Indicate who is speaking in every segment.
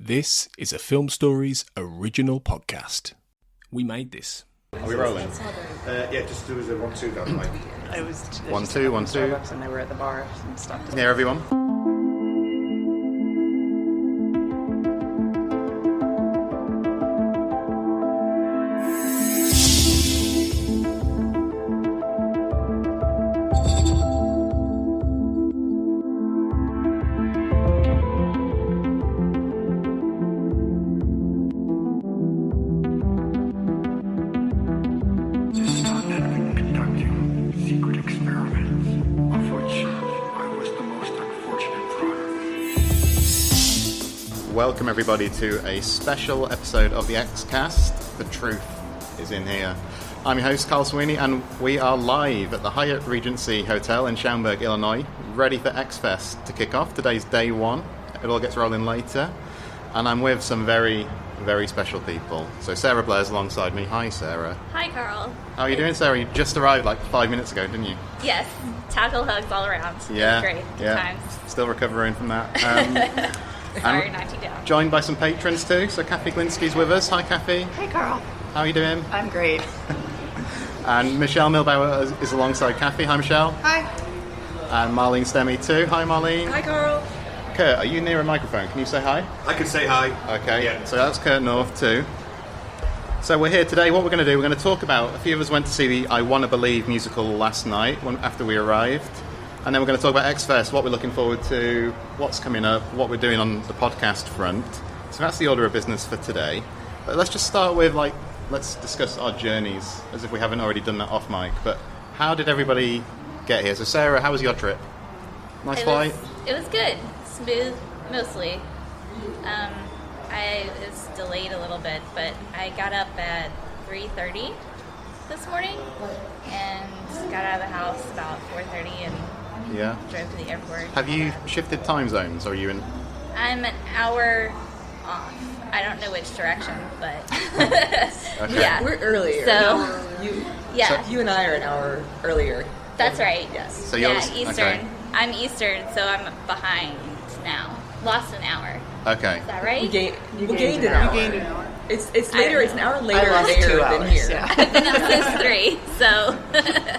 Speaker 1: This is a Film Stories original podcast. We made this.
Speaker 2: Are we rolling?
Speaker 3: Yeah, just do as a 1-2 down the mic.
Speaker 4: It was
Speaker 2: 1-2, 1-2.
Speaker 4: Starbucks and they were at the bar and stuff.
Speaker 2: Near everyone. Welcome everybody to a special episode of the X-Cast. The truth is in here. I'm your host Carl Sweeney and we are live at the Hyatt Regency Hotel in Schaumburg, Illinois, ready for X-Fest to kick off. Today's day one. It all gets rolling later. And I'm with some very, very special people. So Sarah Blair's alongside me. Hi Sarah.
Speaker 5: Hi Carl.
Speaker 2: How are you doing, Sarah? You just arrived like 5 minutes ago, didn't you?
Speaker 5: Yes. Tackle hugs all around.
Speaker 2: Yeah.
Speaker 5: It was great. Good times.
Speaker 2: Still recovering from that.
Speaker 5: Sorry, knocked you down.
Speaker 2: Joined by some patrons too, so Cathy Glinski's with us. Hi Cathy.
Speaker 4: Hey Carl.
Speaker 2: How are you doing?
Speaker 4: I'm great.
Speaker 2: And Michelle Milbauer is alongside Cathy. Hi Michelle.
Speaker 4: Hi.
Speaker 2: And Marlene Stemme too. Hi Marlene.
Speaker 4: Hi Carl.
Speaker 2: Kurt, are you near a microphone? Can you say hi?
Speaker 3: I can say hi.
Speaker 2: Okay,
Speaker 3: Yeah.
Speaker 2: So that's Kurt North too. So we're here today. What we're going to do, we're going to talk about, a few of us went to see the I Wanna Believe musical last night after we arrived. And then we're going to talk about X-Fest, what we're looking forward to, what's coming up, what we're doing on the podcast front. So that's the order of business for today. But let's just start with, let's discuss our journeys, as if we haven't already done that off mic. But how did everybody get here? So Sarah, how was your trip? Nice flight?
Speaker 5: It was good. Smooth, mostly. I was delayed a little bit, but I got up at 3:30 this morning and got out of the house about 4:30 and drove to the airport.
Speaker 2: Have you shifted time zones, or are you in?
Speaker 5: I'm an hour off. I don't know which direction, but
Speaker 2: Okay.
Speaker 5: yeah.
Speaker 4: We're earlier.
Speaker 5: So
Speaker 4: You and I are an hour earlier.
Speaker 5: That's right.
Speaker 4: Yes.
Speaker 2: So you're
Speaker 5: Eastern.
Speaker 2: Okay.
Speaker 5: I'm Eastern, so I'm behind now. Lost an hour.
Speaker 2: Okay.
Speaker 5: Is that right?
Speaker 4: We gained an hour. It's later. It's an hour later there than here.
Speaker 5: Yeah. I've been up since 3, so.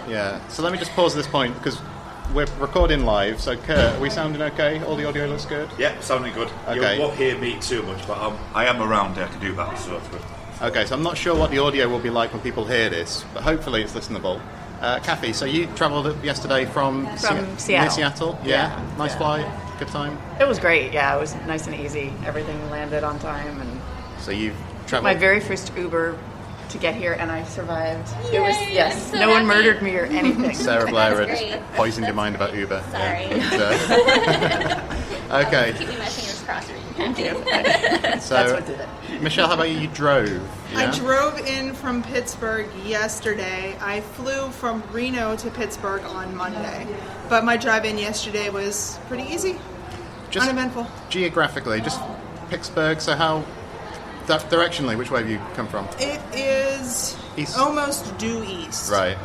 Speaker 2: Yeah. So let me just pause at this point because we're recording live. So Kurt, are we sounding okay? All the audio looks good?
Speaker 3: Yeah, sounding good.
Speaker 2: Okay.
Speaker 3: You won't hear me too much, but I am around there to do that, so that's good.
Speaker 2: Okay. So I'm not sure what the audio will be like when people hear this, but hopefully it's listenable. Cathy, so you travelled yesterday from
Speaker 4: Seattle.
Speaker 2: Near Seattle? Yeah. Nice flight? Good time?
Speaker 4: It was great. Yeah, it was nice and easy. Everything landed on time, and
Speaker 2: So you've travelled...
Speaker 4: my very first Uber to get here, and I survived.
Speaker 5: Yay,
Speaker 4: It was
Speaker 5: I'm so
Speaker 4: no one
Speaker 5: happy.
Speaker 4: murdered me or anything.
Speaker 2: Sarah Blair
Speaker 5: That's
Speaker 2: had
Speaker 5: great.
Speaker 2: poisoned your mind about Uber.
Speaker 5: Sorry.
Speaker 2: Okay.
Speaker 5: Keeping my fingers crossed.
Speaker 2: So,
Speaker 4: That's what did it.
Speaker 2: Michelle, how about you? You drove. Yeah?
Speaker 6: I drove in from Pittsburgh yesterday. I flew from Reno to Pittsburgh on Monday. But my drive-in yesterday was pretty easy,
Speaker 2: Just
Speaker 6: uneventful.
Speaker 2: geographically, just Pittsburgh. So how, directionally, which way have you come from?
Speaker 6: It is
Speaker 2: East.
Speaker 6: almost due east.
Speaker 2: Right.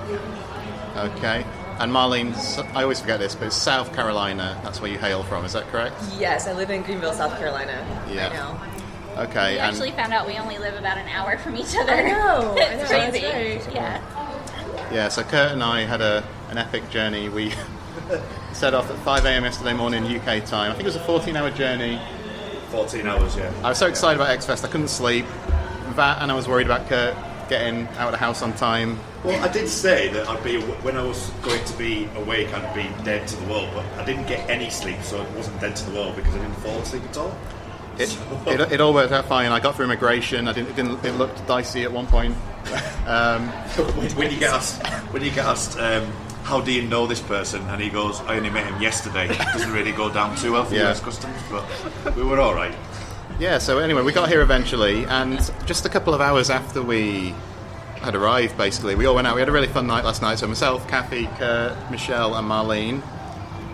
Speaker 2: Okay. And Marlene, I always forget this, but it's South Carolina. That's where you hail from. Is that correct?
Speaker 7: Yes, I live in Greenville, South Carolina.
Speaker 2: Yeah.
Speaker 7: I know.
Speaker 2: Okay.
Speaker 5: We actually found out we only live about an hour from each other.
Speaker 7: I know,
Speaker 5: It's
Speaker 7: that's
Speaker 5: crazy.
Speaker 7: right.
Speaker 5: Yeah.
Speaker 2: So Kurt and I had an epic journey. We set off at 5 a.m. yesterday morning UK time. I think it was a 14-hour journey.
Speaker 3: 14 hours, yeah.
Speaker 2: I was so excited about X-Fest, I couldn't sleep. That, and I was worried about Kurt getting out of the house on time.
Speaker 3: Well, I did say that when I was going to be awake, I'd be dead to the world, but I didn't get any sleep, so it wasn't dead to the world because I didn't fall asleep at all.
Speaker 2: It all worked out fine. I got through immigration. It looked dicey at one point.
Speaker 3: When you get asked, how do you know this person? And he goes, I only met him yesterday. It doesn't really go down too well for US Customs, but we were all right.
Speaker 2: Yeah, so anyway, we got here eventually, and just a couple of hours after we had arrived, basically, we all went out. We had a really fun night last night. So myself, Cathy, Kurt, Michelle, and Marlene.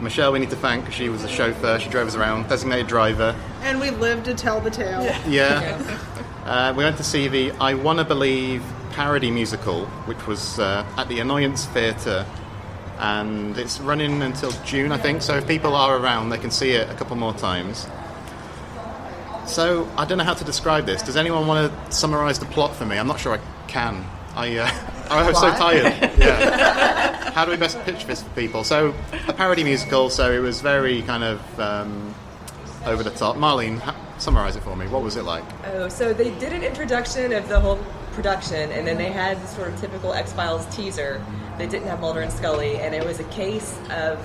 Speaker 2: Michelle, we need to thank because she was the chauffeur. She drove us around, designated driver.
Speaker 6: And we lived to tell the tale.
Speaker 2: Yeah. We went to see the I Wanna Believe parody musical, which was at the Annoyance Theatre, and it's running until June, I think. So if people are around, they can see it a couple more times. So, I don't know how to describe this. Does anyone want to summarise the plot for me? I'm not sure I can. I'm so tired. Yeah. How do we best pitch this for people? So, a parody musical, so it was very kind of over the top. Marlene, summarise it for me. What was it like?
Speaker 7: Oh, so they did an introduction of the whole production, and then they had the sort of typical X-Files teaser. They didn't have Mulder and Scully, and it was a case of,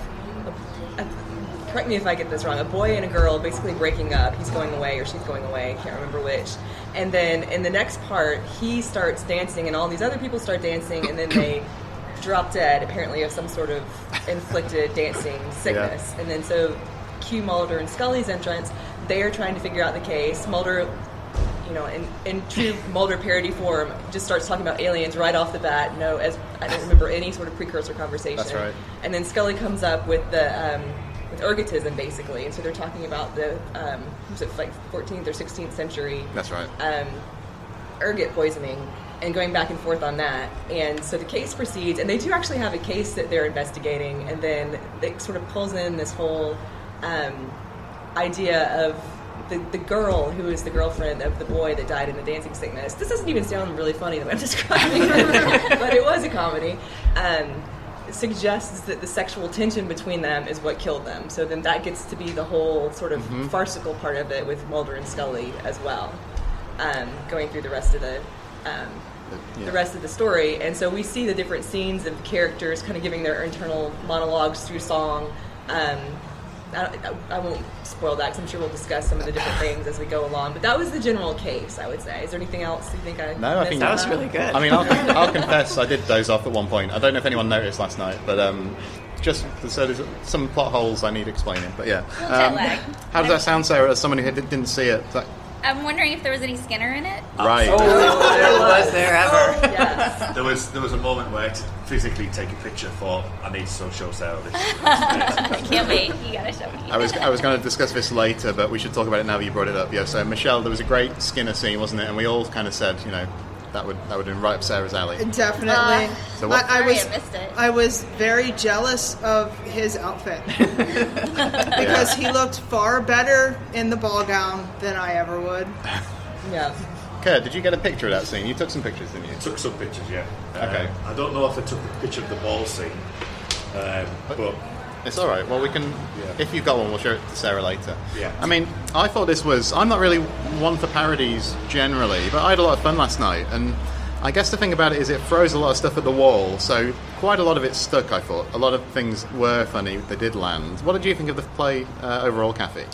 Speaker 7: correct me if I get this wrong, a boy and a girl basically breaking up. He's going away or she's going away, I can't remember which. And then in the next part, he starts dancing and all these other people start dancing, and then they drop dead, apparently of some sort of inflicted dancing sickness. Yeah. And then so cue Mulder and Scully's entrance. They are trying to figure out the case. Mulder, in true Mulder parody form, just starts talking about aliens right off the bat. No, as I don't remember any sort of precursor conversation.
Speaker 2: That's right.
Speaker 7: And then Scully comes up with the with ergotism, basically, and so they're talking about the was it like 14th or 16th century.
Speaker 2: That's right.
Speaker 7: Ergot poisoning, and going back and forth on that. And so the case proceeds, and they do actually have a case that they're investigating, and then it sort of pulls in this whole idea of the girl who is the girlfriend of the boy that died in the dancing sickness. This doesn't even sound really funny the way I'm describing it, but it was a comedy. Suggests that the sexual tension between them is what killed them. So then that gets to be the whole sort of farcical part of it with Mulder and Scully as well, going through the rest of the rest of the story. And so we see the different scenes of characters kind of giving their internal monologues through song. I won't spoil that because I'm sure we'll discuss some of the different things as we go along. But that was the general case, I would say. Is there anything else you think I
Speaker 2: No, I think
Speaker 7: that
Speaker 2: was
Speaker 7: really good.
Speaker 2: I mean, I'll confess, I did doze off at one point. I don't know if anyone noticed last night, but just so there's some plot holes I need explaining. But yeah,
Speaker 5: jet lag.
Speaker 2: How does that sound, Sarah? As someone who didn't see it,
Speaker 5: I'm wondering if there was any Skinner in it.
Speaker 2: Right.
Speaker 7: Oh, was there ever? Yes.
Speaker 3: There was a moment where I had to physically take a picture for I need to show Sarah this.
Speaker 5: I can't wait. You gotta show me.
Speaker 2: I was going to discuss this later, but we should talk about it now that you brought it up. Yeah. So Michelle, there was a great Skinner scene, wasn't it? And we all kind of said, that would have been right up Sarah's alley.
Speaker 6: Definitely.
Speaker 2: So what?
Speaker 6: I
Speaker 5: missed it.
Speaker 6: I was very jealous of his outfit because he looked far better in the ball gown than I ever would.
Speaker 7: Yeah.
Speaker 2: Kurt, did you get a picture of that scene? You took some pictures, didn't you?
Speaker 3: Took some pictures, yeah.
Speaker 2: Okay.
Speaker 3: I don't know if I took a picture of the ball scene, but
Speaker 2: it's all right. Well, we can. Yeah. If you've got one, we'll show it to Sarah later.
Speaker 3: Yeah.
Speaker 2: I mean, I thought this was. I'm not really one for parodies generally, but I had a lot of fun last night, and I guess the thing about it is it throws a lot of stuff at the wall. So quite a lot of it stuck. I thought a lot of things were funny. They did land. What did you think of the play overall, Cathy?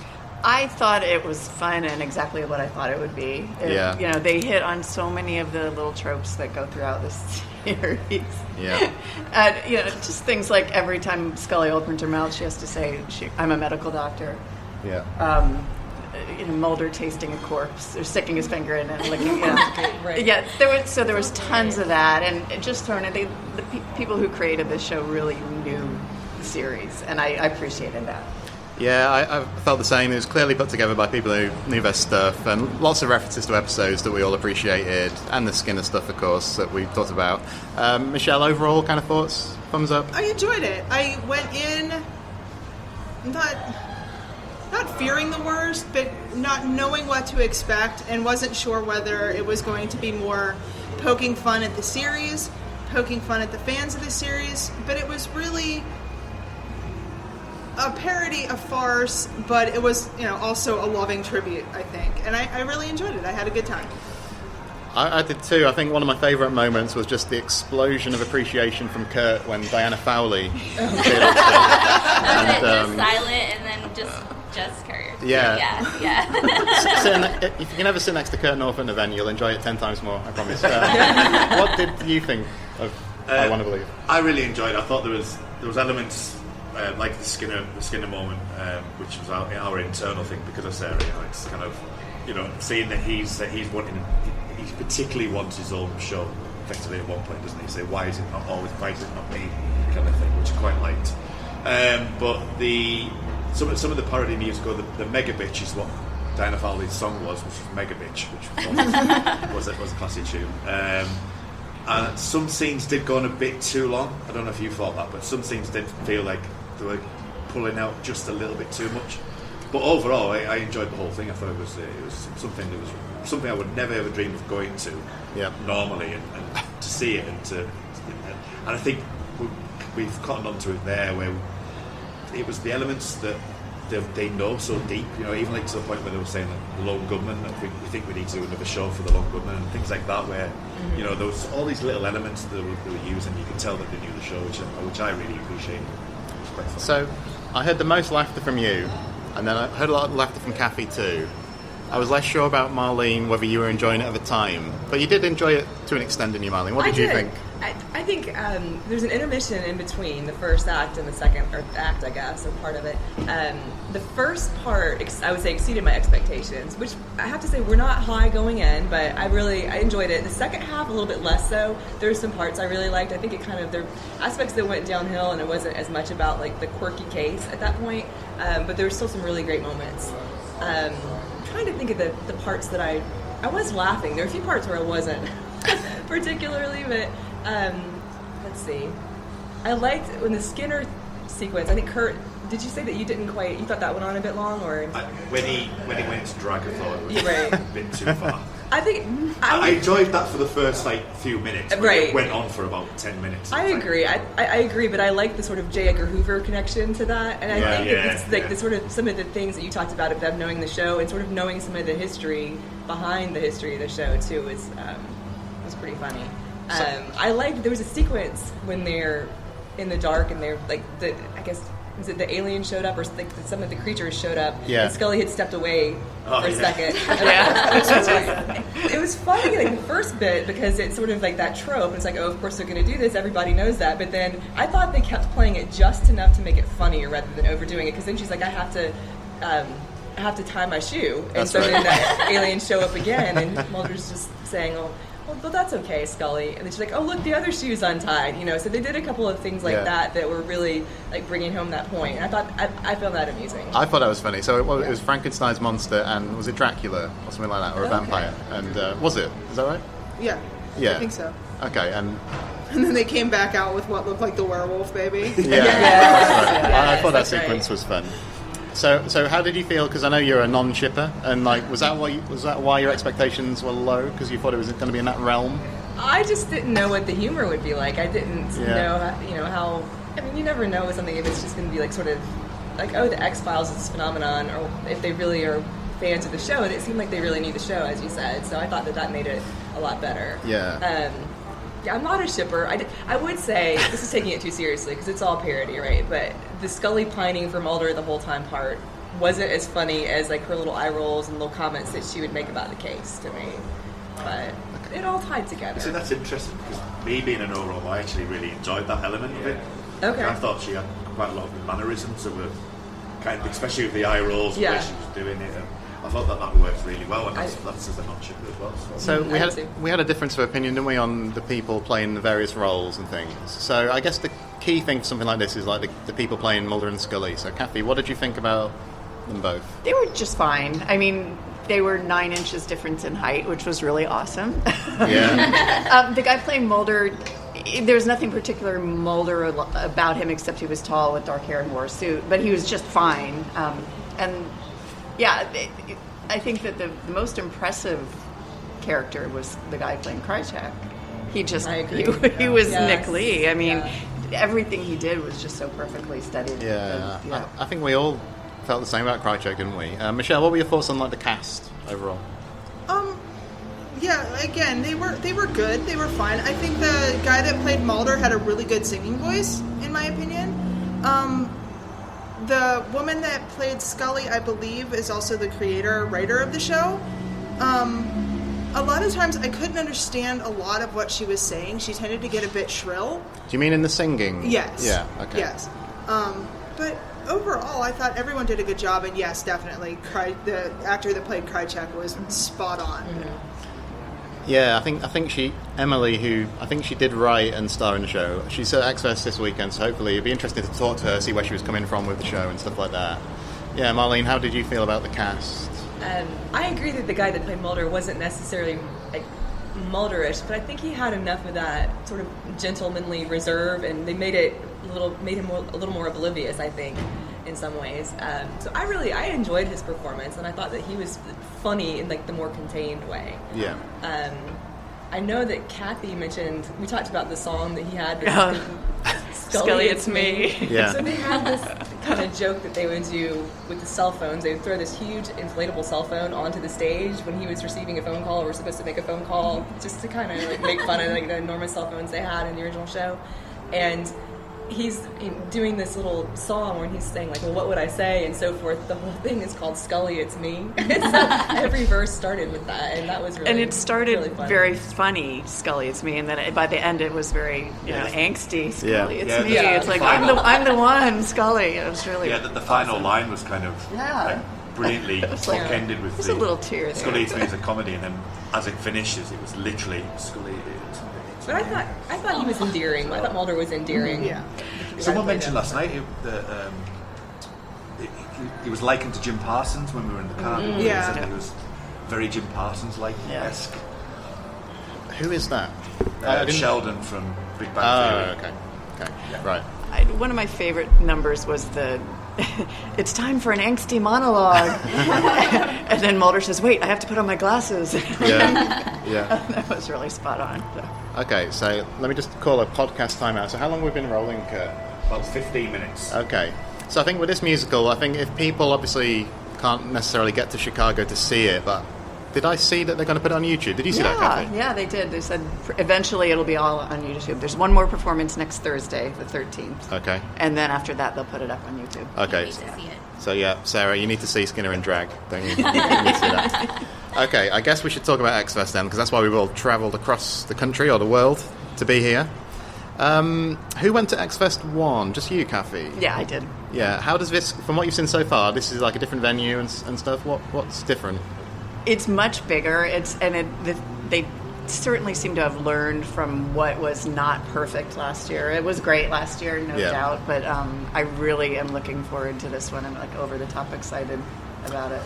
Speaker 8: I thought it was fun and exactly what I thought it would be. They hit on so many of the little tropes that go throughout this series.
Speaker 2: Yeah.
Speaker 8: Just things like every time Scully opens her mouth, she has to say, "I'm a medical doctor."
Speaker 2: Yeah.
Speaker 8: Mulder tasting a corpse or sticking his finger in it, licking.
Speaker 7: Right.
Speaker 8: Yeah. There was tons of that, and just throwing it. The people who created this show really knew the series, and I appreciated that.
Speaker 2: Yeah, I felt the same. It was clearly put together by people who knew their stuff, and lots of references to episodes that we all appreciated, and the Skinner stuff, of course, that we talked about. Michelle, overall, kind of thoughts? Thumbs up?
Speaker 6: I enjoyed it. I went in not fearing the worst, but not knowing what to expect, and wasn't sure whether it was going to be more poking fun at the series, poking fun at the fans of the series, but it was really a parody, a farce, but it was, also a loving tribute, I think. And I really enjoyed it. I had a good time.
Speaker 2: I did too. I think one of my favourite moments was just the explosion of appreciation from Kurt when Diana Fowley appeared on stage.
Speaker 5: Just silent and then just Kurt.
Speaker 2: Yeah.
Speaker 5: Yeah.
Speaker 2: If you can ever sit next to Kurt North at an event, you'll enjoy it 10 times more, I promise. What did you think of I Want to Believe?
Speaker 3: I really enjoyed it. I thought there was elements like the Skinner moment, which was our internal thing because of Sarah. It's kind of seeing that he particularly wants his own show. Effectively, at one point, doesn't he? Say, why is it not me? Kind of thing, which I quite liked. But some of the parody music, or the Mega Bitch, is what Diana Fowley's song was, which was Mega Bitch, which was a classy tune. And some scenes did go on a bit too long. I don't know if you thought that, but some scenes did feel like they were pulling out just a little bit too much. But overall, I enjoyed the whole thing. I thought it was something I would never ever dream of going to normally, and to see it, and I think we've cottoned onto it there, where it was the elements that they know so deep, even like to the point where they were saying like the lone gunman, we think we need to do another show for the lone gunman and things like that, where there was all these little elements that they were using. You could tell that they knew the show, which I really appreciated. It was quite fun.
Speaker 2: So I heard the most laughter from you, and then I heard a lot of laughter from Cathy too. I was less sure about Marlene, whether you were enjoying it at the time, but you did enjoy it to an extent, didn't you, Marlene? What did you think?
Speaker 7: I think there's an intermission in between the first act and the second act, I guess, or part of it. The first part, I would say, exceeded my expectations, which I have to say were not high going in, but I enjoyed it. The second half, a little bit less so. There were some parts I really liked. I think there were aspects that went downhill, and it wasn't as much about like the quirky case at that point, but there were still some really great moments. I'm trying to think of the parts that I was laughing. There were a few parts where I wasn't particularly, but let's see. I liked when the Skinner sequence. I think Kurt, did you say that you thought that went on a bit long, or
Speaker 3: when he went to drag, I thought it was
Speaker 7: right.
Speaker 3: a bit too far.
Speaker 7: I think
Speaker 3: I enjoyed that for the first few minutes.
Speaker 7: Right.
Speaker 3: It went on for about 10 minutes.
Speaker 7: I agree. I agree, but I like the sort of Jaeger Hoover connection to that, and I think it's like the sort of some of the things that you talked about of them knowing the show and sort of knowing some of the history behind the history of the show too was pretty funny. I liked there was a sequence when they're in the dark and they're like I guess was it the alien showed up or like some of the creatures showed up and Scully had stepped away for a second. It was funny like the first bit because it's sort of like that trope. It's like, oh, of course they're going to do this. Everybody knows that. But then I thought they kept playing it just enough to make it funnier rather than overdoing it. Because then she's like, I have to tie my shoe, and then that alien show up again, and Mulder's just saying, well, that's okay, Scully. And then she's like, oh, look, the other shoe's untied. So they did a couple of things like that were really like bringing home that point. And I found that amusing.
Speaker 2: I thought that was funny. So it was Frankenstein's monster, and was it Dracula or something like that, or a vampire? And was it? Is that right?
Speaker 6: Yeah. I think so.
Speaker 2: Okay, and
Speaker 6: then they came back out with what looked like the werewolf baby.
Speaker 2: I thought that sequence was fun. So how did you feel? Because I know you're a non-shipper, and was that why your expectations were low? Because you thought it was going to be in that realm?
Speaker 7: I just didn't know what the humor would be like. I didn't know how. I mean, you never know with something if it's just going to be like sort of like, oh, the X-Files is this phenomenon, or if they really are fans of the show. And it seemed like they really knew the show, as you said. So I thought that made it a lot better.
Speaker 2: Yeah.
Speaker 7: I'm not a shipper. I would say this is taking it too seriously because it's all parody, right? But the Scully pining for Mulder the whole time part wasn't as funny as like her little eye rolls and little comments that she would make about the case to me. But it all tied together.
Speaker 3: So that's interesting because me being an overall, I actually really enjoyed that element of it.
Speaker 7: Okay.
Speaker 3: I thought she had quite a lot of mannerisms that were kind of, especially with the eye rolls and the way she was doing it. I thought that worked really well, and that's as a non-shipper as well.
Speaker 2: So we had a difference of opinion, didn't we, on the people playing the various roles and things. So I guess the key thing for something like this is like the people playing Mulder and Scully. So Cathy, what did you think about them both?
Speaker 8: They were just fine. I mean, they were 9 inches difference in height, which was really awesome.
Speaker 2: Yeah.
Speaker 8: The guy playing Mulder, there's nothing particular Mulder about him except he was tall with dark hair and wore a suit, but he was just fine. I think that the most impressive character was the guy playing Krychek. He was Nick Lee. I mean, everything he did was just so perfectly studied.
Speaker 2: Yeah. I think we all felt the same about Krychek, didn't we? Michelle, what were your thoughts on the cast overall?
Speaker 6: Again, they were good. They were fine. I think the guy that played Mulder had a really good singing voice, in my opinion. The woman that played Scully, I believe, is also the writer of the show. A lot of times I couldn't understand a lot of what she was saying. She tended to get a bit shrill.
Speaker 2: Do you mean in the singing?
Speaker 6: Yes.
Speaker 2: Yeah, okay.
Speaker 6: Yes. But overall, I thought everyone did a good job, and yes, definitely, the actor that played Krychek was spot on.
Speaker 2: Mm-hmm. Yeah, I think Emily, who I think she did write and star in the show, she's at X-Fest this weekend, so hopefully it'd be interesting to talk to her, see where she was coming from with the show and stuff like that. Yeah, Marlene, how did you feel about the cast?
Speaker 7: I agree that the guy that played Mulder wasn't necessarily like Mulderish, but I think he had enough of that sort of gentlemanly reserve, and they made him a little more oblivious, I think, in some ways. So I enjoyed his performance, and I thought that he was funny in like the more contained way.
Speaker 2: Yeah.
Speaker 7: I know that Cathy mentioned, we talked about the song that he had,
Speaker 8: Scully, it's me.
Speaker 2: Yeah.
Speaker 7: So they had this kind of joke that they would do with the cell phones. They would throw this huge inflatable cell phone onto the stage when he was receiving a phone call or was supposed to make a phone call, just to kind of like make fun of like the enormous cell phones they had in the original show. And he's doing this little song where he's saying like, well, what would I say, and so forth. The whole thing is called Scully, it's me. So every verse started with that, and that was really,
Speaker 8: and it started
Speaker 7: really fun.
Speaker 8: very funny, Scully, it's me, and then by the end it was very angsty. Scully, it's me.
Speaker 3: Yeah.
Speaker 8: It's like I'm the one, Scully. It was really
Speaker 3: the final line was kind of like brilliantly ended with
Speaker 8: a little tear there.
Speaker 3: Scully, it's me as a comedy, and then as it finishes, it was literally Scully.
Speaker 7: But I thought he was endearing. I thought Mulder was endearing.
Speaker 6: Yeah.
Speaker 3: Someone mentioned last night that he was likened to Jim Parsons when we were in the car.
Speaker 6: Yeah.
Speaker 3: He said he was very Jim Parsons-like esque.
Speaker 2: Who is that?
Speaker 3: Sheldon from Big Bang Theory.
Speaker 2: Okay. Yeah. Right.
Speaker 8: One of my favorite numbers was the it's time for an angsty monologue. And then Mulder says, wait, I have to put on my glasses.
Speaker 2: Yeah.
Speaker 8: That was really spot on. So.
Speaker 2: Okay, so let me just call a podcast timeout. So how long have we been rolling, Kurt?
Speaker 3: About 15 minutes.
Speaker 2: Okay. So I think with this musical, I think if people obviously can't necessarily get to Chicago to see it, but did I see that they're going to put it on YouTube? Did you see that, Cathy?
Speaker 8: Yeah, they did. They said eventually it'll be all on YouTube. There's one more performance next Thursday, the 13th.
Speaker 2: Okay.
Speaker 8: And then after that, they'll put it up on YouTube.
Speaker 2: Okay.
Speaker 5: You need to see it.
Speaker 2: So yeah, Sarah, you need to see Skinner in drag, don't you? You need to see that. Okay, I guess we should talk about X-Fest then, because that's why we've all travelled across the country or the world to be here. Who went to X-Fest 1? Just you, Cathy?
Speaker 8: Yeah, I did.
Speaker 2: Yeah. How does this, from what you've seen so far, this is like a different venue and stuff? What's different?
Speaker 8: It's much bigger. They certainly seem to have learned from what was not perfect last year. It was great last year, no doubt, but I really am looking forward to this one. I'm like over the top excited about it.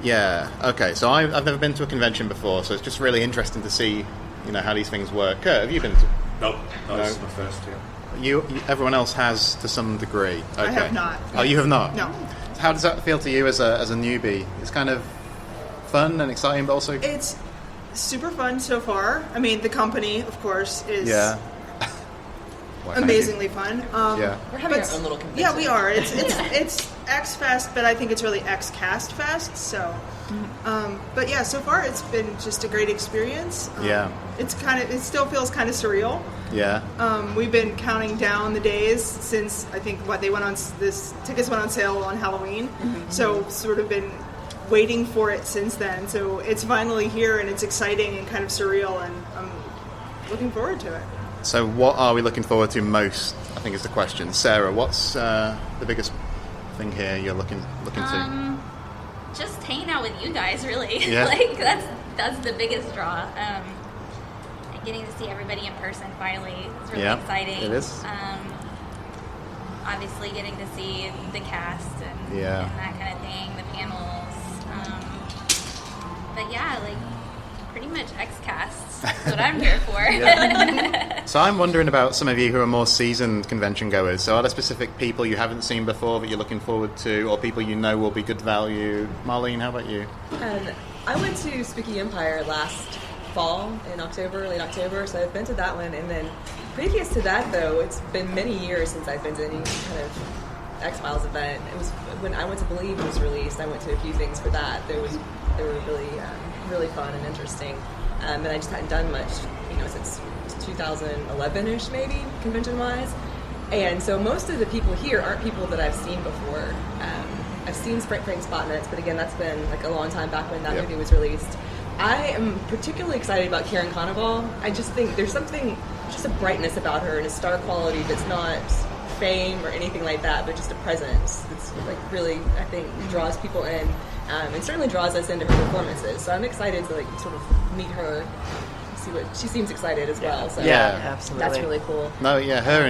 Speaker 2: Yeah. Okay. So I've never been to a convention before, so it's just really interesting to see, how these things work. Kurt, have you been to?
Speaker 3: No, this is my first year.
Speaker 2: You everyone else has to some degree. Okay.
Speaker 6: I have not.
Speaker 2: Oh, you have not?
Speaker 6: No.
Speaker 2: How does that feel to you as a newbie? It's kind of fun and exciting, but also
Speaker 6: It's super fun so far. I mean, the company, of course, is amazingly fun.
Speaker 7: We're having our own little convention.
Speaker 6: Yeah, we are. It's X Fest, but I think it's really X Cast Fest. So, but yeah, so far it's been just a great experience. It still feels kind of surreal.
Speaker 2: Yeah.
Speaker 6: We've been counting down the days since I think tickets went on sale on Halloween. So sort of been waiting for it since then. So it's finally here, and it's exciting and kind of surreal, and I'm looking forward to it.
Speaker 2: So what are we looking forward to most, I think is the question. Sarah, what's the biggest thing here you're looking to?
Speaker 5: Just hanging out with you guys, really.
Speaker 2: Yeah.
Speaker 5: Like that's the biggest draw. And getting to see everybody in person finally is really exciting.
Speaker 2: It is.
Speaker 5: Obviously getting to see the cast and that kind of thing, the panels. But yeah, like pretty much X-Cast is what I'm here for.
Speaker 2: So I'm wondering about some of you who are more seasoned convention goers. So are there specific people you haven't seen before that you're looking forward to, or people you know will be good value? Marlene, how about you?
Speaker 7: I went to Spooky Empire last fall in late October, so I've been to that one. And then previous to that, though, it's been many years since I've been to any kind of X-Files event. It was when I Went to Believe was released. I went to a few things for that. They were really fun and interesting. And I just hadn't done much, since 2011-ish, maybe, convention-wise. And so most of the people here aren't people that I've seen before. I've seen Sprint Frame Spotnuts, but again, that's been like a long time back when that movie was released. I am particularly excited about Karen Conoval. I just think there's something, just a brightness about her and a star quality that's not fame or anything like that, but just a presence that's like really, I think, draws people in, and certainly draws us into her performances. So I'm excited to like sort of meet her, see what she seems excited as well. So
Speaker 8: absolutely,
Speaker 7: that's really cool.
Speaker 2: No, her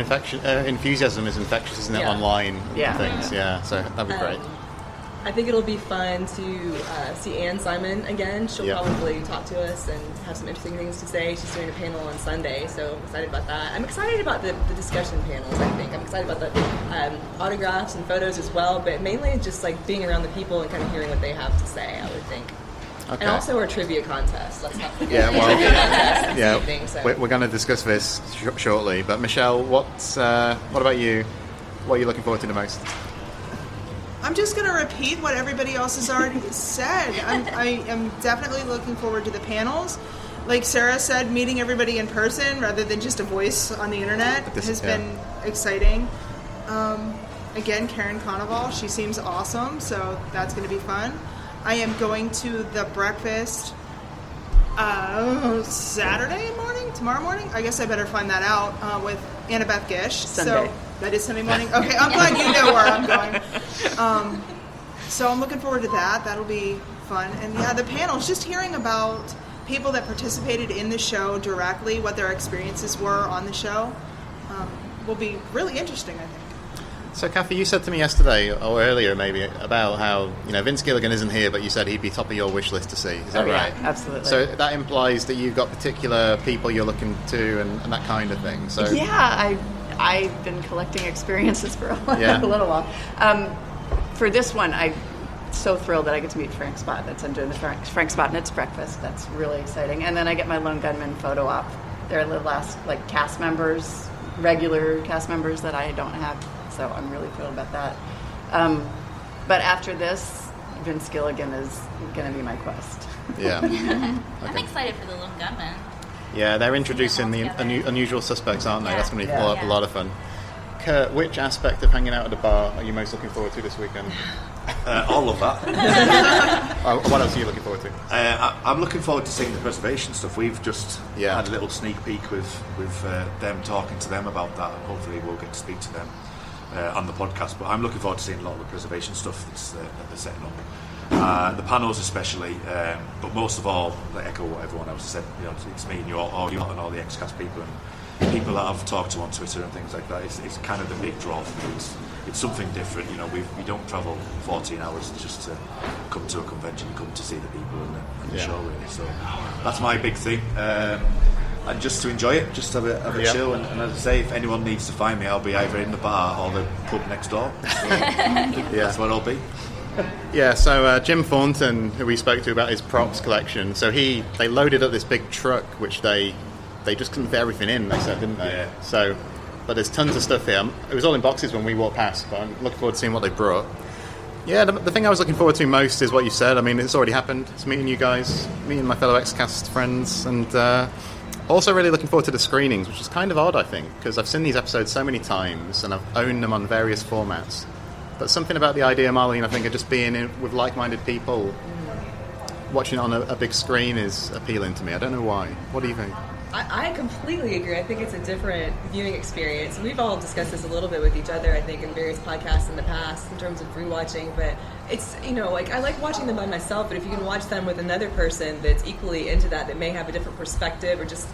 Speaker 2: enthusiasm is infectious, isn't it? Online and things. Yeah, so that'd be great.
Speaker 7: I think it'll be fun to see Anne Simon again. She'll probably talk to us and have some interesting things to say. She's doing a panel on Sunday, so I'm excited about that. I'm excited about the discussion panels, I think. I'm excited about the autographs and photos as well, but mainly just like being around the people and kind of hearing what they have to say, I would think. Okay. And also our trivia contest. Let's not forget the trivia contest this evening. So.
Speaker 2: We're going to discuss this shortly, but Michelle, what about you? What are you looking forward to the most?
Speaker 6: I'm just going to repeat what everybody else has already said. I am definitely looking forward to the panels. Like Sarah said, meeting everybody in person rather than just a voice on the internet has been exciting. Again, Karen Conoval, she seems awesome, so that's going to be fun. I am going to the breakfast Saturday morning, tomorrow morning. I guess I better find that out with Annabeth Gish.
Speaker 8: Sunday.
Speaker 6: So that is Sunday morning. Okay, I'm glad you know where I'm going. So I'm looking forward to that. That'll be fun. And yeah, the panels, just hearing about people that participated in the show directly, what their experiences were on the show, will be really interesting, I think.
Speaker 2: So, Cathy, you said to me yesterday, or earlier maybe, about how, Vince Gilligan isn't here, but you said he'd be top of your wish list to see. Is that right?
Speaker 8: Yeah, absolutely.
Speaker 2: So that implies that you've got particular people you're looking to and that kind of thing. So
Speaker 8: yeah, I've been collecting experiences for a little while. For this one, I'm so thrilled that I get to meet Frank Spot. I'm doing the Frank Spotnitz breakfast. That's really exciting. And then I get my Lone Gunman photo op. They're the last cast members, regular cast members that I don't have. So I'm really thrilled about that. But after this, Vince Gilligan is going to be my quest.
Speaker 2: Yeah.
Speaker 5: I'm excited for the Lone Gunman.
Speaker 2: Yeah, they're introducing the unusual suspects, aren't they? That's going to be a lot of fun. Kurt, which aspect of hanging out at the bar are you most looking forward to this weekend?
Speaker 3: All of that.
Speaker 2: What else are you looking forward to?
Speaker 3: I'm looking forward to seeing the preservation stuff. We've just had a little sneak peek with them, talking to them about that, and hopefully we'll get to speak to them on the podcast. But I'm looking forward to seeing a lot of the preservation stuff that they're setting up. The panels especially, but most of all, echo what everyone else said, it's me and you all and all the ex-cast people and people that I've talked to on Twitter and things like that. It's kind of the big draw for me. It's something different. We don't travel 14 hours just to come to a convention, come to see the people and the show, really. So that's my big thing. And just to enjoy it, just have a chill. And as I say, if anyone needs to find me, I'll be either in the bar or the pub next door. So that's where I'll be.
Speaker 2: Yeah, so Jim Thornton, who we spoke to about his props collection, so they loaded up this big truck, which they just couldn't fit everything in, they said, didn't they? Yeah. So, but there's tons of stuff here. It was all in boxes when we walked past, but I'm looking forward to seeing what they brought. Yeah, the thing I was looking forward to most is what you said. I mean, it's already happened. It's meeting you guys, meeting my fellow X-Cast friends, and also really looking forward to the screenings, which is kind of odd, I think, because I've seen these episodes so many times, and I've owned them on various formats. But something about the idea, Marlene, I think, of just being in with like-minded people, watching it on a big screen is appealing to me. I don't know why. What do you think?
Speaker 7: I completely agree. I think it's a different viewing experience. We've all discussed this a little bit with each other, I think, in various podcasts in the past in terms of rewatching. But it's, I like watching them by myself, but if you can watch them with another person that's equally into that may have a different perspective, or just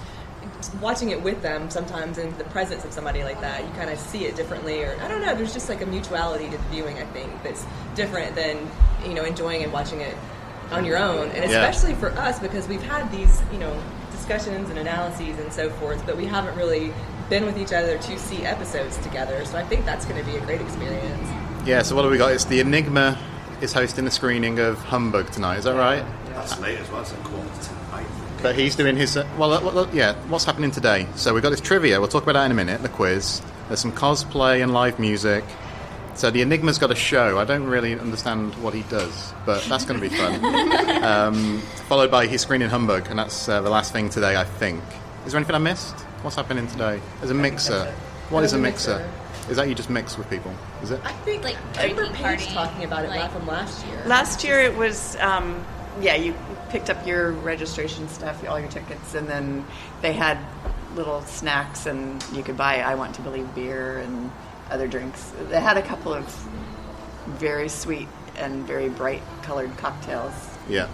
Speaker 7: watching it with them sometimes in the presence of somebody like that, you kind of see it differently, or I don't know, there's just a mutuality to the viewing, I think, that's different than, enjoying and watching it on your own. And especially for us, because we've had these, discussions and analyses and so forth, but we haven't really been with each other to see episodes together, so I think that's going to be a great experience.
Speaker 2: Yeah, so what have we got? It's the Enigma is hosting a screening of Humbug tonight, is that right?
Speaker 3: That's late as well, it's a quarter to 9.
Speaker 2: But he's doing his... what's happening today? So we've got this trivia, we'll talk about that in a minute, the quiz. There's some cosplay and live music. So the Enigma's got a show. I don't really understand what he does, but that's going to be fun. Followed by his screening Humbug, and that's the last thing today, I think. Is there anything I missed? What's happening today? There's a mixer. What is a mixer? Is that you just mix with people? Is it?
Speaker 7: I think
Speaker 5: drinking party
Speaker 7: talking about it from last year.
Speaker 8: Last year it was, you picked up your registration stuff, all your tickets, and then they had little snacks, and you could buy I Want to Believe beer and other drinks. They had a couple of very sweet and very bright colored cocktails.
Speaker 2: Yeah.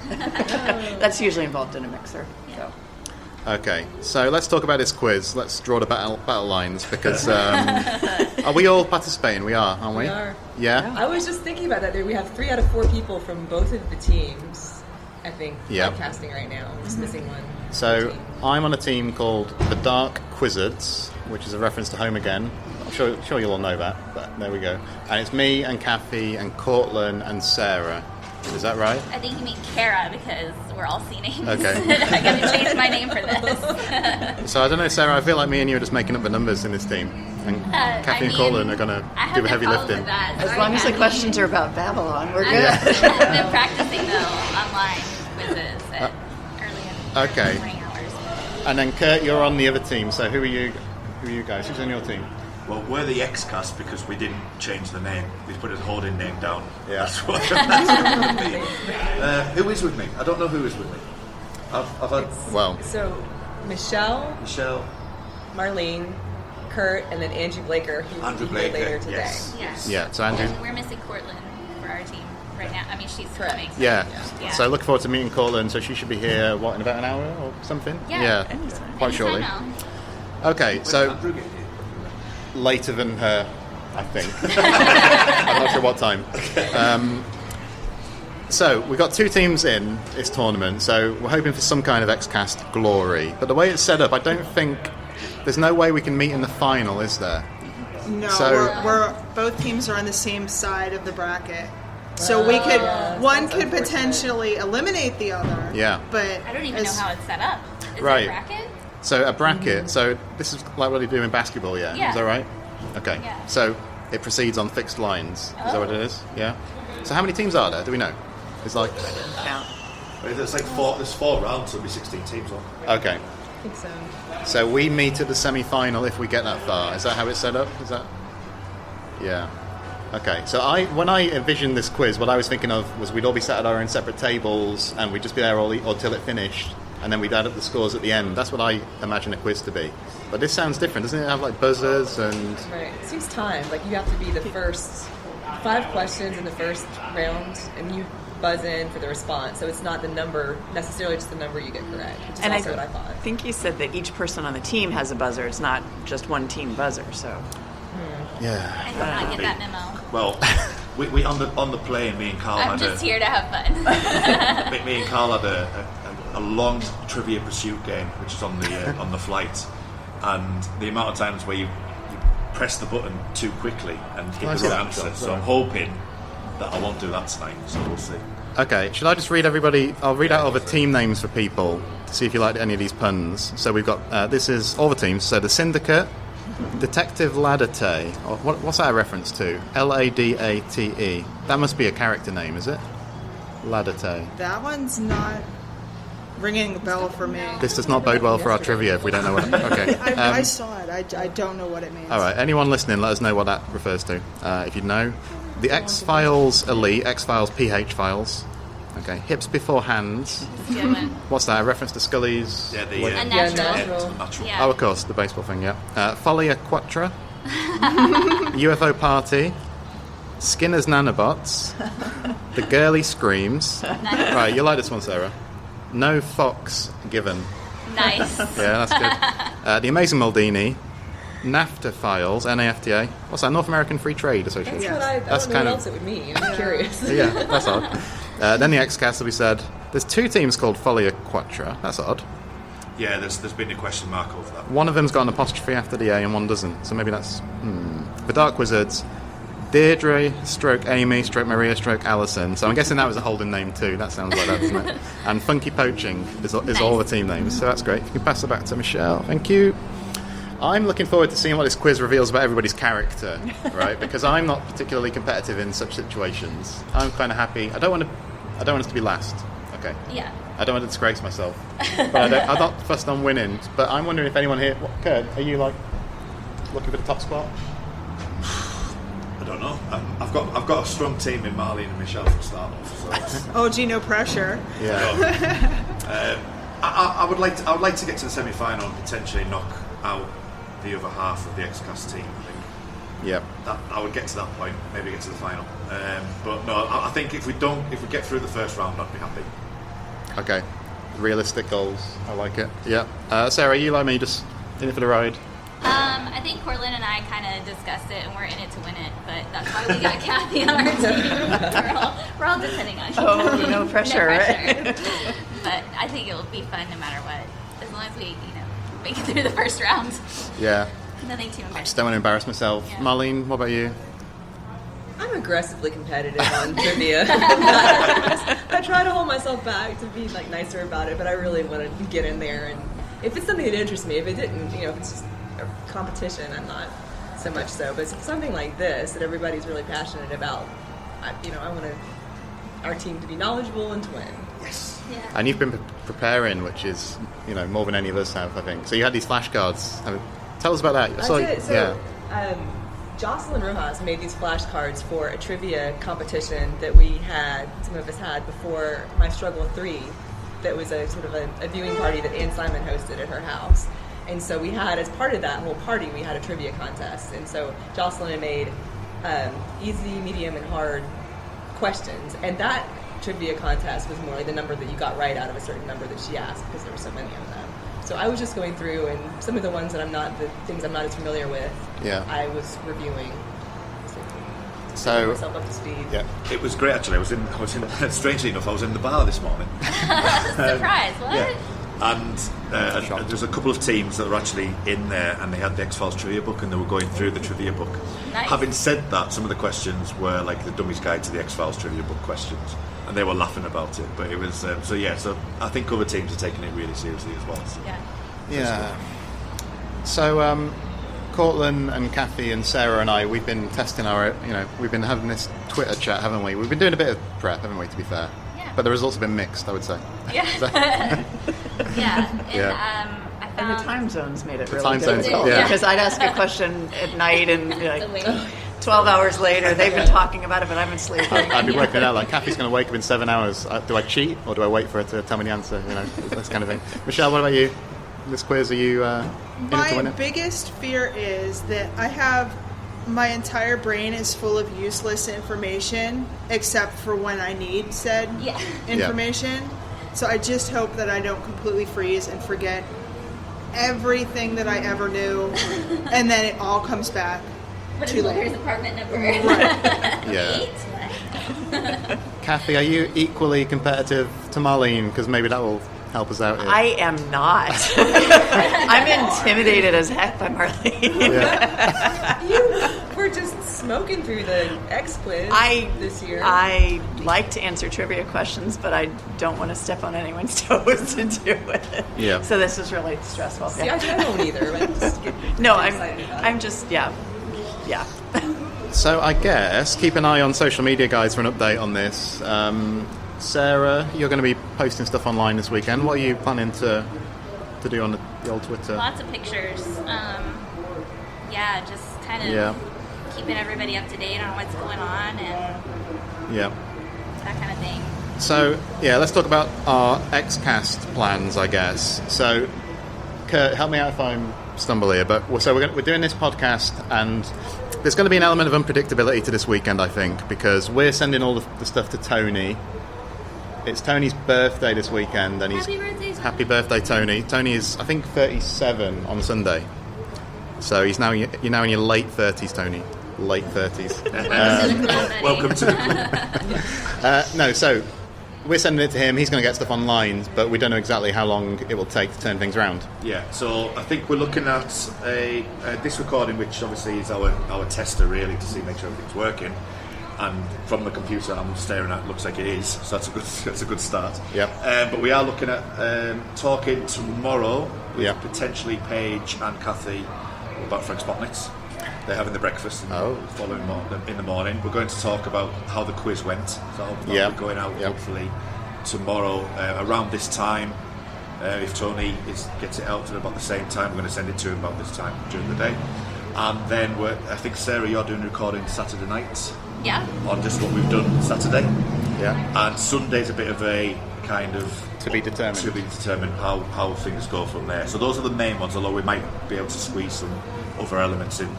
Speaker 8: That's usually involved in a mixer. So.
Speaker 2: Okay, so let's talk about this quiz. Let's draw the battle lines, because are we all participating? We are, aren't we?
Speaker 7: We are.
Speaker 2: Yeah?
Speaker 7: I was just thinking about that. We have 3 out of 4 people from both of the teams, I think, casting right now. We're just missing one.
Speaker 2: So I'm on a team called the Dark Quizzards, which is a reference to Home Again. I'm sure you'll all know that, but there we go. And it's me and Cathy and Cortlan and Sarah. Is that right?
Speaker 5: I think you mean Kara because we're all C names.
Speaker 2: Okay.
Speaker 5: I got to change my name for this.
Speaker 2: So I don't know, Sarah, I feel like me and you are just making up the numbers in this team. And Cathy and Cortlan are going to do the heavy lifting.
Speaker 8: As long as the questions are about Babylon, we're good.
Speaker 5: I've been practicing, though, online quizzes at early morning hours.
Speaker 2: And then Kurt, you're on the other team, so who are you guys? Who's on your team?
Speaker 3: Well, we're the X-Cast because we didn't change the name. We put his holding name down.
Speaker 2: Yeah.
Speaker 3: That's what it would be. Who is with me? I don't know who is with me. I've had...
Speaker 7: So, Michelle, Marlene, Kurt, and then Angie Blaker, who will be here later today.
Speaker 5: Yes.
Speaker 2: Yeah, so Andrew...
Speaker 5: We're missing Cortlan for our team right now. I mean, she's coming.
Speaker 2: Yeah. So look forward to meeting Cortlan. So she should be here, in about an hour or something?
Speaker 5: Yeah.
Speaker 2: Quite shortly. Okay, so... Later than her, I think. I'm not sure what time. So we've got 2 teams in this tournament, so we're hoping for some kind of X-Cast glory. But the way it's set up, I don't think there's no way we can meet in the final, is there?
Speaker 6: No,
Speaker 2: so,
Speaker 6: we're both teams are on the same side of the bracket, so we could one could potentially eliminate the other.
Speaker 2: Yeah,
Speaker 6: but
Speaker 5: I don't even know how it's set up. Is
Speaker 2: right.
Speaker 5: it a bracket?
Speaker 2: So a bracket. So this is like what they do in basketball, yeah? Is that right? Okay. Yeah. So it proceeds on fixed lines. Is that what it is? Yeah. So how many teams are there? Do we know? It's like...
Speaker 3: There's like 4. There's 4 rounds, so there'll be 16 teams on.
Speaker 2: Okay.
Speaker 7: I think so.
Speaker 2: So we meet at the semi-final if we get that far. Is that how it's set up? Is that... Yeah. Okay. So when I envisioned this quiz, what I was thinking of was we'd all be sat at our own separate tables and we'd just be there all till it finished. And then we'd add up the scores at the end. That's what I imagine a quiz to be. But this sounds different. Doesn't it have like buzzers and...
Speaker 7: Right. It seems timed. Like you have to be the first 5 questions in the first round, and you buzz in for the response. So it's not the number, necessarily just the number you get correct, which is also what I thought.
Speaker 8: I think you said that each person on the team has a buzzer. It's not just one team buzzer, so...
Speaker 2: Yeah.
Speaker 5: I did not get that memo.
Speaker 3: Well, we on the plane, me and Carl
Speaker 5: I'm just here to have fun.
Speaker 3: me and Carl had a long Trivia Pursuit game, which is on the flight, and the amount of times where you press the button too quickly and hit the wrong answer. So I'm hoping that I won't do that tonight. So we'll see. Okay,
Speaker 2: should I just read everybody? I'll read out all the team names for people to see if you like any of these puns. So we've got this is all the teams. So the Syndicate, Detective Ladate. What's that a reference to? Ladate. That must be a character name, is it? Ladate.
Speaker 6: That one's not ringing a bell for me.
Speaker 2: This does not bode well for our trivia if we don't know what... Okay.
Speaker 6: I saw it. I don't know what it means.
Speaker 2: All right. Anyone listening, let us know what that refers to, if you know. The X-Files Elite, X-Files PH Files. Okay. Hips Before Hands. What's that? A reference to Scully's...
Speaker 3: Yeah,
Speaker 5: a natural.
Speaker 2: Yeah. Oh, of course, the baseball thing, yeah. Foley-Quatra. UFO Party. Skinner's Nanobots. The Girly Screams.
Speaker 5: Nice.
Speaker 2: Right, you like this one, Sarah. No Fox Given.
Speaker 5: Nice.
Speaker 2: Yeah, that's good. The Amazing Maldini. NAFTA Files, NAFTA. What's that? North American Free Trade Association.
Speaker 7: That's what else it would mean. I'm curious.
Speaker 2: Yeah, that's odd. Then the X-Cast, we said, there's 2 teams called Foley-Quatra. That's odd.
Speaker 3: Yeah, there's been a question mark over that.
Speaker 2: One of them's got an apostrophe after the A and one doesn't. So maybe that's... The Dark Wizards, Deirdre, Amy, Maria, Alison. So I'm guessing that was a holding name too. That sounds like that, doesn't it? And Funky Poaching is all the team names. So that's great. If you can pass it back to Michelle. Thank you. I'm looking forward to seeing what this quiz reveals about everybody's character, right? Because I'm not particularly competitive in such situations. I'm kind of happy. I don't want us to be last. Okay.
Speaker 5: Yeah.
Speaker 2: I don't want to disgrace myself. But I'm not fussed on winning. But I'm wondering if anyone here... Kurt, are you like looking for the top spot?
Speaker 3: I don't know. I've got a strong team in Marlene and Michelle from start off. So
Speaker 6: oh, gee, no pressure.
Speaker 2: Yeah.
Speaker 3: I would like to get to the semi-final and potentially knock out the other half of the X-Cast team. I think.
Speaker 2: Yep.
Speaker 3: I would get to that point, maybe get to the final. But no, I think if we get through the first round, I'd be happy.
Speaker 2: Okay. realistic goals. I like it. Yeah. Sarah, you like me, just in it for the ride?
Speaker 5: I think Cortlan and I kind of discussed it, and we're in it to win it. But that's why we got Cathy on our team. We're all depending on you.
Speaker 8: Oh, no pressure.
Speaker 5: Right? But I think it will be fun no matter what, as long as we, make it through the first round.
Speaker 2: Yeah.
Speaker 5: Nothing too
Speaker 2: I
Speaker 5: embarrassing.
Speaker 2: just don't want to embarrass myself. Yeah. Marlene, what about you?
Speaker 7: I'm aggressively competitive on trivia. I try to hold myself back to be nicer about it, but I really want to get in there. And if it's something that interests me, if it didn't, if it's just a competition, I'm not so much so. But if it's something like this that everybody's really passionate about, I want our team to be knowledgeable and to win.
Speaker 2: Yes.
Speaker 5: Yeah.
Speaker 2: And you've been preparing, which is more than any of us have, I think. So you had these flashcards. Tell us about that.
Speaker 7: I did. So, Jocelyn Rojas made these flashcards for a trivia competition that some of us had before my Struggle 3. That was a sort of a viewing party that Ann Simon hosted at her house. And so we had, as part of that whole party, we had a trivia contest. And so Jocelyn made easy, medium, and hard questions. And that trivia contest was more like the number that you got right out of a certain number that she asked, because there were so many of them. So I was just going through, and some of the ones that the things I'm not as familiar with, I was reviewing.
Speaker 2: So
Speaker 7: myself up to speed.
Speaker 2: Yeah,
Speaker 3: it was great actually. I was in. Strangely enough, I was in the bar this morning.
Speaker 5: Surprise! What?
Speaker 3: Yeah. And there's a couple of teams that were actually in there, and they had the X-Files trivia book, and they were going through the trivia book.
Speaker 5: Nice.
Speaker 3: Having said that, some of the questions were like the Dummy's Guide to the X-Files trivia book questions, and they were laughing about it. But it was so I think other teams are taking it really seriously as well. So.
Speaker 2: Yeah. So Cortlan and Cathy and Sarah and I, we've been testing we've been having this Twitter chat, haven't we? We've been doing a bit of prep, haven't we, to be fair?
Speaker 5: Yeah.
Speaker 2: But the results have been mixed, I would say.
Speaker 5: Yeah. And, I found
Speaker 8: And the time zones made it really
Speaker 2: time zones,
Speaker 8: difficult.
Speaker 2: yeah.
Speaker 8: Because I'd ask a question at night and be like, 12 hours later, they've been talking about it, but I've been sleeping.
Speaker 2: I'd be working it out, like, Cathy's going to wake up in 7 hours. Do I cheat, or do I wait for her to tell me the answer? This kind of thing. Michelle, what about you? This quiz, are you in it to win
Speaker 6: My
Speaker 2: it?
Speaker 6: biggest fear is that my entire brain is full of useless information, except for when I need said information. So I just hope that I don't completely freeze and forget everything that I ever knew, and then it all comes back.
Speaker 5: what
Speaker 6: too
Speaker 5: is
Speaker 6: late.
Speaker 5: Blair's apartment number?
Speaker 6: Right.
Speaker 2: Yeah. Cathy, are you equally competitive to Marlene? Because maybe that will help us out here.
Speaker 8: I am not. I'm intimidated as heck by Marlene.
Speaker 2: Yeah.
Speaker 7: You were just smoking through the X quiz this year.
Speaker 8: I like to answer trivia questions, but I don't want to step on anyone's toes to do it.
Speaker 2: Yeah.
Speaker 8: So this is really stressful.
Speaker 7: See, I don't either. I'm just
Speaker 8: I'm just yeah.
Speaker 2: So I guess keep an eye on social media, guys, for an update on this. Sarah, you're going to be posting stuff online this weekend. What are you planning to do on the old Twitter?
Speaker 5: Lots of pictures. Just kind of keeping everybody up to date on what's going on and that kind of thing.
Speaker 2: So, let's talk about our Xcast plans, I guess. So, Kurt, help me out if I'm stumble here, but we're doing this podcast, and there's going to be an element of unpredictability to this weekend, I think, because we're sending all the stuff to Tony. It's Tony's birthday this weekend, and happy birthday, Tony. Tony is, I think, 37 on Sunday, so you're now in your late 30s, Tony. Late 30s.
Speaker 3: Welcome to the club. So we're sending it to him. He's going to get stuff online, but we don't know exactly how long it will take to turn things around. Yeah, so I think we're looking at this recording, which obviously is our tester, really, to make sure everything's working. And from the computer I'm staring at, it looks like it is. So that's a good start.
Speaker 2: Yeah.
Speaker 3: But we are looking at talking tomorrow with potentially Paige and Cathy about Frank Spotniks. They're having the breakfast following in the morning. We're going to talk about how the quiz went. So that'll be going out hopefully tomorrow around this time. If Tony gets it out at about the same time, we're going to send it to him about this time during the day. And then I think, Sarah, you're doing a recording Saturday night.
Speaker 5: Yeah.
Speaker 3: On just what we've done Saturday.
Speaker 2: Yeah.
Speaker 3: And Sunday's a bit of a kind of
Speaker 2: to be determined
Speaker 3: how things go from there. So those are the main ones, although we might be able to squeeze some other elements in.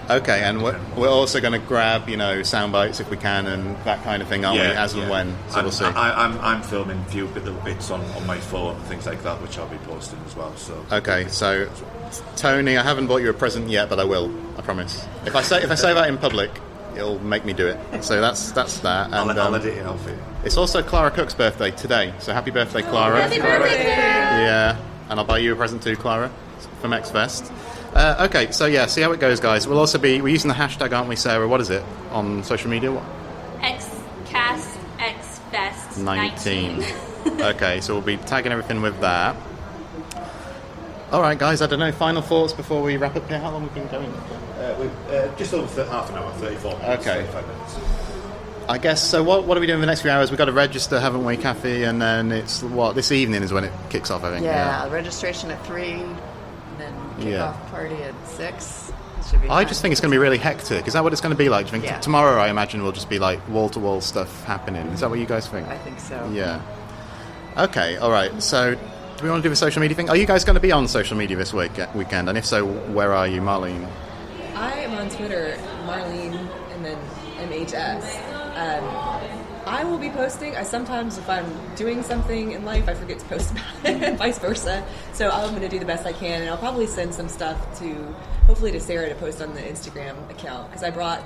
Speaker 2: Okay, and we're also going to grab, sound bites if we can and that kind of thing, aren't we, as and when? So we'll see.
Speaker 3: I'm filming a few little bits on my phone and things like that, which I'll be posting as well. So
Speaker 2: okay, so Tony, I haven't bought you a present yet, but I will. I promise. If I say that in public, it'll make me do it. So that's that. And
Speaker 3: I'll edit it out for you.
Speaker 2: It's also Clara Cook's birthday today, so happy birthday, Clara!
Speaker 5: Happy birthday!
Speaker 2: Yeah, and I'll buy you a present too, Clara, from Xfest. Okay, so yeah, see how it goes, guys. We're using the hashtag, aren't we, Sarah? What is it on social media? What?
Speaker 5: Xfest
Speaker 2: 19. Okay, so we'll be tagging everything with that. All right, guys. I don't know. Final thoughts before we wrap up here. How long have we been going?
Speaker 3: We've just over half an hour, 34 minutes.
Speaker 2: Okay.
Speaker 3: 35 minutes.
Speaker 2: I guess so. What are we doing in the next few hours? We've got to register, haven't we, Cathy? And then it's this evening is when it kicks off, I think.
Speaker 8: Yeah, registration at 3, and then kickoff party at 6.
Speaker 2: I just think it's going to be really hectic. Is that what it's going to be like? Do you think tomorrow, I imagine, will just be like wall-to-wall stuff happening? Is that what you guys think?
Speaker 8: I think so.
Speaker 2: Yeah. Okay, all right. So do we want to do a social media thing? Are you guys going to be on social media this weekend? And if so, where are you, Marlene?
Speaker 7: I am on Twitter, Marlene, and then MHS. I will be posting. Sometimes, if I'm doing something in life, I forget to post about it, vice versa. So I'm going to do the best I can, and I'll probably send some stuff hopefully to Sarah to post on the Instagram account, because I brought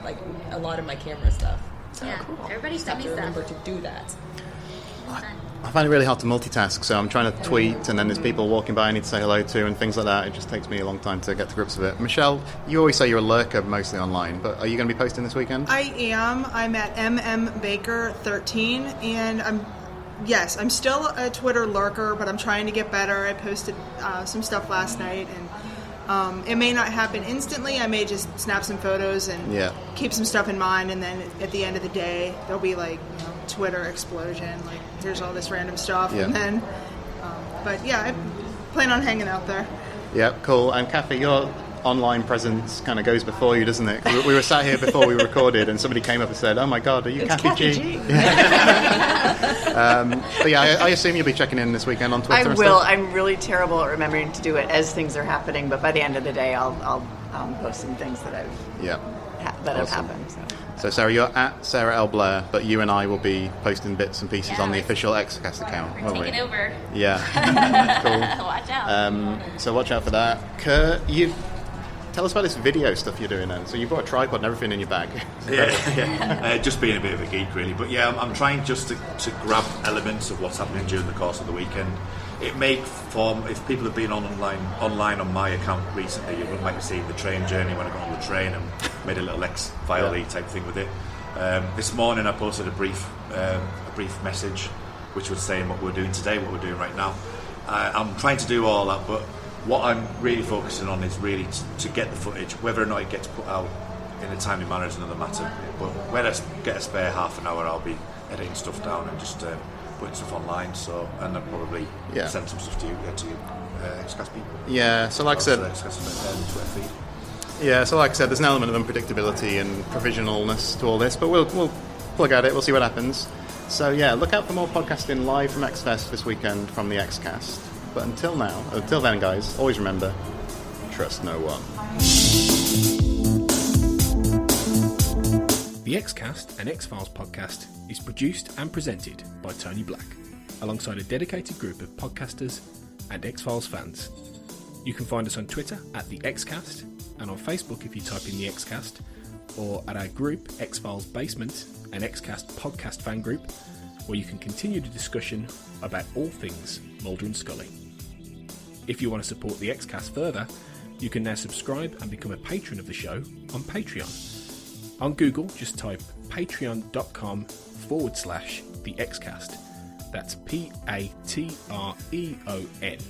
Speaker 7: a lot of my camera stuff. So
Speaker 5: yeah, cool. Everybody send me stuff.
Speaker 7: Remember to do that.
Speaker 2: I find it really hard to multitask, so I'm trying to tweet, and then there's people walking by I need to say hello to, and things like that. It just takes me a long time to get to grips with it. Michelle, you always say you're a lurker mostly online, but are you going to be posting this weekend?
Speaker 6: I am. I'm at Baker13, and I'm still a Twitter lurker, but I'm trying to get better. I posted some stuff last night, and it may not happen instantly. I may just snap some photos and keep some stuff in mind, and then at the end of the day, there'll be Twitter explosion. Here's all this random stuff, and then. But yeah, I plan on hanging out there.
Speaker 2: Yeah, cool. And Cathy, your online presence kind of goes before you, doesn't it? 'Cause we were sat here before we recorded, and somebody came up and said, "Oh my God, are you Cathy G?" But yeah, I assume you'll be checking in this weekend on Twitter.
Speaker 8: I will. I'm really terrible at remembering to do it as things are happening, but by the end of the day, I'll post some things that have happened.
Speaker 2: So Sarah, you're at Sarah L. Blair, but you and I will be posting bits and pieces on the official Xcast account, won't we?
Speaker 5: Taking over.
Speaker 2: Yeah. Cool.
Speaker 5: Watch out.
Speaker 2: So watch out for that. Kurt, tell us about this video stuff you're doing then. So you've got a tripod and everything in your bag.
Speaker 3: Yeah. Just being a bit of a geek, really. But yeah, I'm trying just to grab elements of what's happening during the course of the weekend. It may form, if people have been online on my account recently, you might have seen the train journey when I got on the train and made a little X-File-y type thing with it. This morning I posted a brief message which was saying what we're doing today, what we're doing right now. I'm trying to do all that, but what I'm really focusing on is really to get the footage. Whether or not it gets put out in a timely manner is another matter. But when I get a spare half an hour, I'll be editing stuff down and just putting stuff online. So, and I'll probably send some stuff to you Xcast people.
Speaker 2: Yeah. So like I said,
Speaker 3: Twitter feed.
Speaker 2: Yeah. So like I said, there's an element of unpredictability and provisionalness to all this, but we'll plug at it. We'll see what happens. So yeah, look out for more podcasting live from Xfest this weekend from the Xcast. But until then, guys, always remember, trust no one.
Speaker 1: The Xcast, an X-Files podcast, is produced and presented by Tony Black, alongside a dedicated group of podcasters and X-Files fans. You can find us on Twitter at the Xcast, and on Facebook if you type in the Xcast, or at our group X-Files Basement, an Xcast podcast fan group, where you can continue the discussion about all things Mulder and Scully. If you want to support the Xcast further, you can now subscribe and become a patron of the show on Patreon. On Google, just type patreon.com/the Xcast. That's Patreon.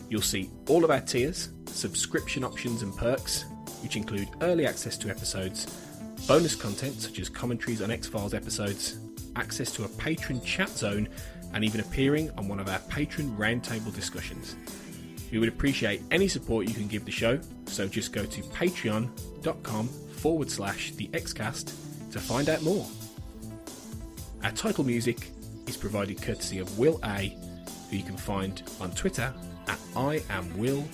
Speaker 1: You'll see all of our tiers, subscription options and perks, which include early access to episodes, bonus content such as commentaries on X-Files episodes, access to a patron chat zone, and even appearing on one of our patron roundtable discussions. We would appreciate any support you can give the show, so just go to patreon.com/the Xcast to find out more. Our title music is provided courtesy of Will A, who you can find on Twitter at IamWillAYE.